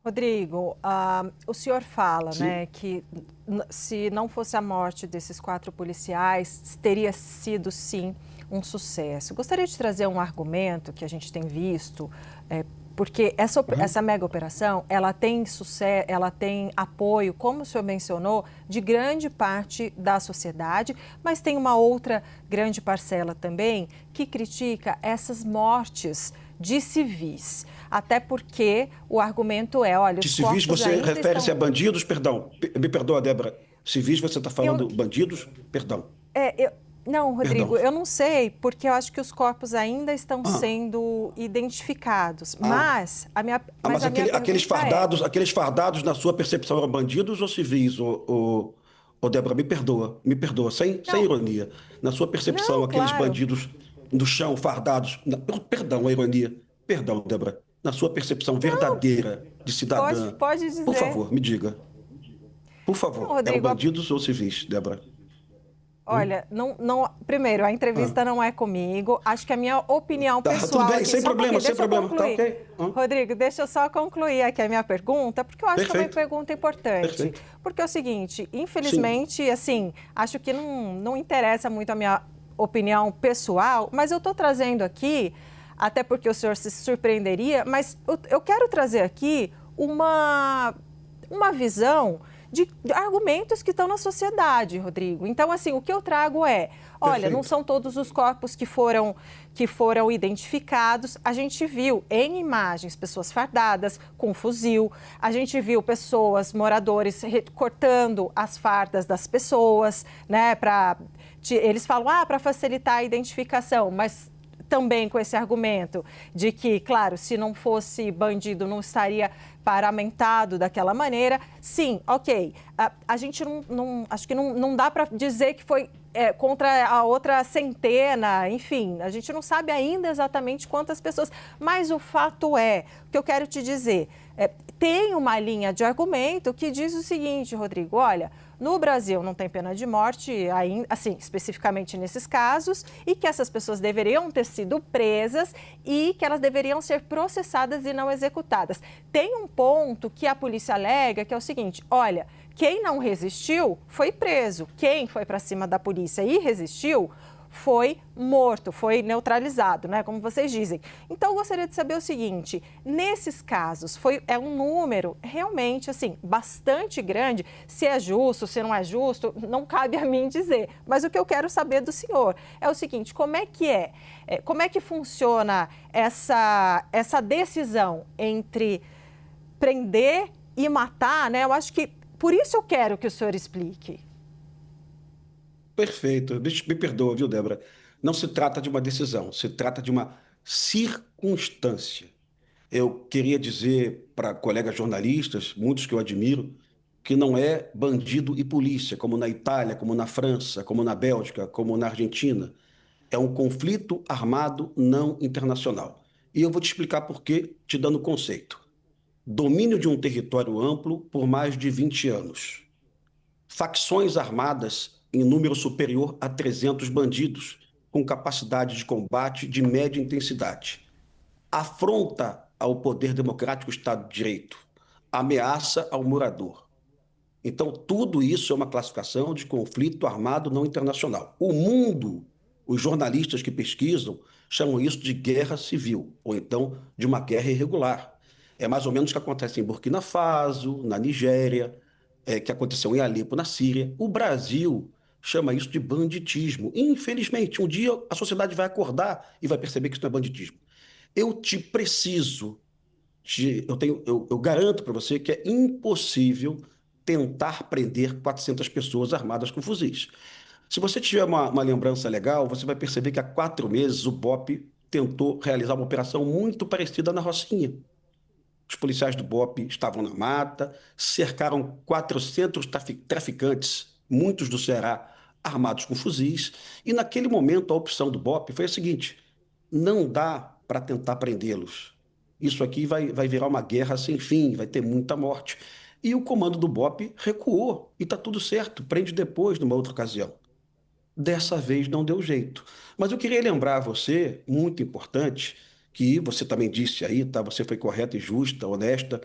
Rodrigo, o senhor fala, Sim. né, que se não fosse a morte desses 4 policiais, teria sido, sim, um sucesso. Gostaria de trazer um argumento que a gente tem visto, porque Uhum. essa mega operação, ela tem sucesso, ela tem apoio, como o senhor mencionou, de grande parte da sociedade, mas tem uma outra grande parcela também que critica essas mortes de civis. Até porque o argumento é, olha, De os civis, corpos você ainda refere-se estão. a bandidos? Perdão, me perdoa, Débora. Civis, você está Eu, falando bandidos? Perdão, é, eu, não, perdão. Rodrigo, eu não sei, porque eu acho que os corpos ainda estão Ah, sendo identificados. ah, Mas mas a minha pergunta é. aqueles fardados, na sua percepção, eram bandidos ou civis? Débora, me perdoa, sem Não, ironia. Na sua percepção, não, aqueles claro. bandidos no chão, fardados, perdão a ironia, perdão, Débora, na sua percepção verdadeira de cidadã, Pode por dizer. favor, me diga. Por Não, favor, eram Rodrigo, bandidos ou civis, Débora? Hã? olha, primeiro, a Hã? entrevista não é comigo. Acho que a minha opinião Tá, tudo pessoal bem, aqui. Só um pouquinho, sem deixa eu problema, tá concluir. ok. Hã? Rodrigo, deixa eu só concluir aqui a minha pergunta, porque eu acho que é uma Perfeito, pergunta importante. perfeito. Porque é o seguinte, Sim, infelizmente, assim, acho que não interessa muito a minha opinião pessoal, mas eu estou trazendo aqui, até porque o senhor se surpreenderia, mas eu quero trazer aqui uma visão de argumentos que estão na sociedade, Rodrigo. Então, assim, o que eu trago é, olha, não perfeito. são todos os corpos que foram identificados. A gente viu em imagens pessoas fardadas com fuzil, a gente viu pessoas, moradores, cortando as fardas das pessoas, né, eles falam, para facilitar a identificação, mas também com esse argumento de que, claro, se não fosse bandido, não estaria paramentado daquela maneira. Sim, ok. A gente acho que não dá para dizer que foi contra a outra centena, enfim, a gente não sabe ainda exatamente quantas pessoas, mas o fato é, o que eu quero te dizer, tem uma linha de argumento que diz o seguinte, Rodrigo, olha, no Brasil não tem pena de morte, assim, especificamente nesses casos, e que essas pessoas deveriam ter sido presas e que elas deveriam ser processadas e não executadas. Tem um ponto que a polícia alega, que é o seguinte, olha, quem não resistiu foi preso, quem foi para cima da polícia e resistiu foi morto, foi neutralizado, né? Como vocês dizem. Então, eu gostaria de saber o seguinte: nesses casos, é um número realmente assim bastante grande. Se é justo, se não é justo, não cabe a mim dizer. Mas o que eu quero saber do senhor é o seguinte: como é que funciona essa decisão entre prender e matar, né? Eu acho que por isso eu quero que o senhor explique. Perfeito. Me perdoa, viu, Débora? Não se trata de uma decisão, se trata de uma circunstância. Eu queria dizer para colegas jornalistas, muitos que eu admiro, que não é bandido e polícia, como na Itália, como na França, como na Bélgica, como na Argentina. É um conflito armado não internacional. E eu vou te explicar por quê, te dando o conceito. Domínio de um território amplo por mais de 20 anos. Facções armadas em número superior a 300 bandidos, com capacidade de combate de média intensidade. Afronta ao poder democrático Estado de Direito. Ameaça ao morador. Então, tudo isso é uma classificação de conflito armado não internacional. O mundo, os jornalistas que pesquisam, chamam isso de guerra civil, ou então de uma guerra irregular. É mais ou menos o que acontece em Burkina Faso, na Nigéria, que aconteceu em Alepo, na Síria. O Brasil chama isso de banditismo. Infelizmente, um dia a sociedade vai acordar e vai perceber que isso não é banditismo. Eu te preciso eu garanto para você que é impossível tentar prender 400 pessoas armadas com fuzis. Se você tiver uma lembrança legal, você vai perceber que há 4 meses o BOP tentou realizar uma operação muito parecida na Rocinha. Os policiais do BOP estavam na mata, cercaram 400 traficantes, muitos do Ceará, armados com fuzis, e naquele momento a opção do BOP foi a seguinte: não dá para tentar prendê-los. Isso aqui vai virar uma guerra sem fim, vai ter muita morte. E o comando do BOP recuou, e está tudo certo, prende depois, numa outra ocasião. Dessa vez não deu jeito. Mas eu queria lembrar a você, muito importante, que você também disse aí, tá? Você foi correta e justa, honesta,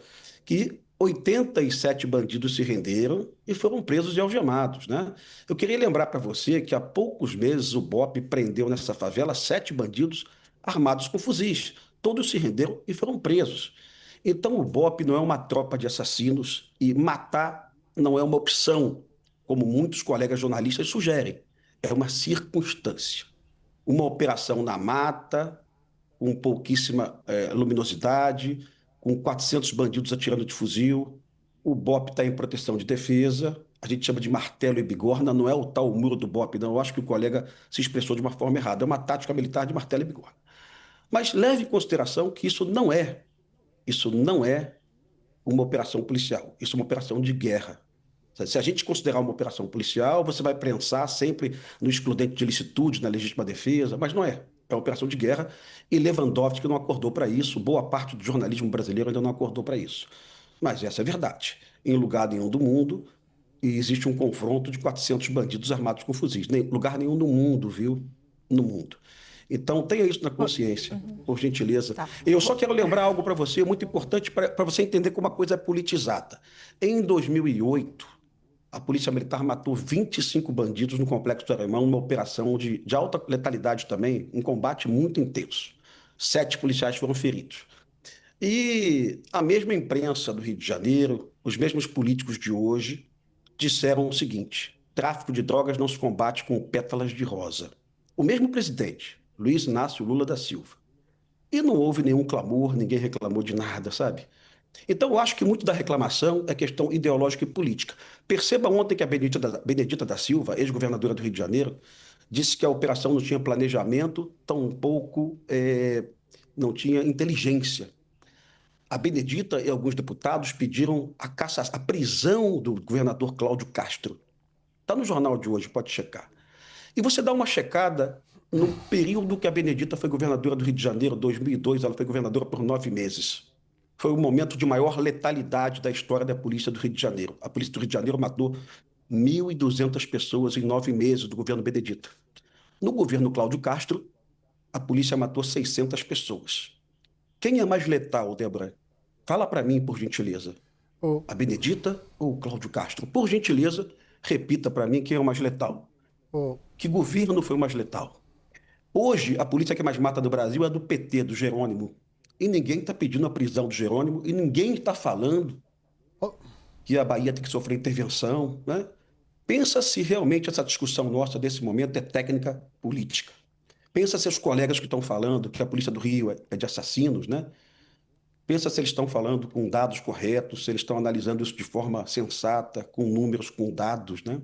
que 87 bandidos se renderam e foram presos e algemados, né? Eu queria lembrar para você que há poucos meses o BOPE prendeu nessa favela 7 bandidos armados com fuzis. Todos se renderam e foram presos. Então o BOPE não é uma tropa de assassinos e matar não é uma opção, como muitos colegas jornalistas sugerem. É uma circunstância. Uma operação na mata, com pouquíssima luminosidade, com 400 bandidos atirando de fuzil. O BOPE está em proteção de defesa. A gente chama de martelo e bigorna, não é o tal muro do BOPE, não. Eu acho que o colega se expressou de uma forma errada. É uma tática militar de martelo e bigorna. Mas leve em consideração que isso não é uma operação policial, isso é uma operação de guerra. Se a gente considerar uma operação policial, você vai pensar sempre no excludente de licitude, na legítima defesa, mas não é. É uma operação de guerra e Lewandowski não acordou para isso, boa parte do jornalismo brasileiro ainda não acordou para isso. Mas essa é a verdade. Em lugar nenhum do mundo existe um confronto de 400 bandidos armados com fuzis. Lugar nenhum no mundo, viu? No mundo. Então, tenha isso na consciência, por gentileza. Tá. Eu só quero lembrar algo para você, muito importante para você entender como a coisa é politizada. Em 2008, a Polícia Militar matou 25 bandidos no Complexo do Alemão, numa operação de alta letalidade também, um combate muito intenso. 7 policiais foram feridos. E a mesma imprensa do Rio de Janeiro, os mesmos políticos de hoje, disseram o seguinte: tráfico de drogas não se combate com pétalas de rosa. O mesmo presidente, Luiz Inácio Lula da Silva. E não houve nenhum clamor, ninguém reclamou de nada, sabe? Então, eu acho que muito da reclamação é questão ideológica e política. Perceba ontem que a Benedita da Silva, ex-governadora do Rio de Janeiro, disse que a operação não tinha planejamento, tampouco não tinha inteligência. A Benedita e alguns deputados pediram a prisão do governador Cláudio Castro. Está no jornal de hoje, pode checar. E você dá uma checada no período que a Benedita foi governadora do Rio de Janeiro, 2002, ela foi governadora por 9 meses. Foi o momento de maior letalidade da história da Polícia do Rio de Janeiro. A Polícia do Rio de Janeiro matou 1.200 pessoas em 9 meses do governo Benedita. No governo Cláudio Castro, a polícia matou 600 pessoas. Quem é mais letal, Débora? Fala para mim, por gentileza. O, A Benedita ou o Cláudio Castro? Por gentileza, repita para mim quem é o mais letal. o, Que governo foi o mais letal? Hoje, a polícia que mais mata do Brasil é do PT, do Jerônimo. E ninguém está pedindo a prisão do Jerônimo, e ninguém está falando o, que a Bahia tem que sofrer intervenção, né? Pensa se realmente essa discussão nossa desse momento é técnica política. Pensa se os colegas que estão falando que a Polícia do Rio é de assassinos, né? Pensa se eles estão falando com dados corretos, se eles estão analisando isso de forma sensata, com números, com dados, né?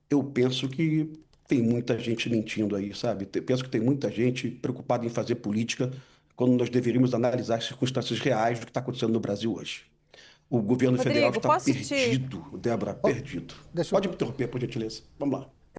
Eu penso que tem muita gente mentindo aí, sabe? Penso que tem muita gente preocupada em fazer política quando nós deveríamos analisar as circunstâncias reais do que está acontecendo no Brasil hoje. O governo federal Rodrigo, está posso te perdido, Débora, o, perdido. deixa Pode eu, me interromper, por gentileza. Vamos lá.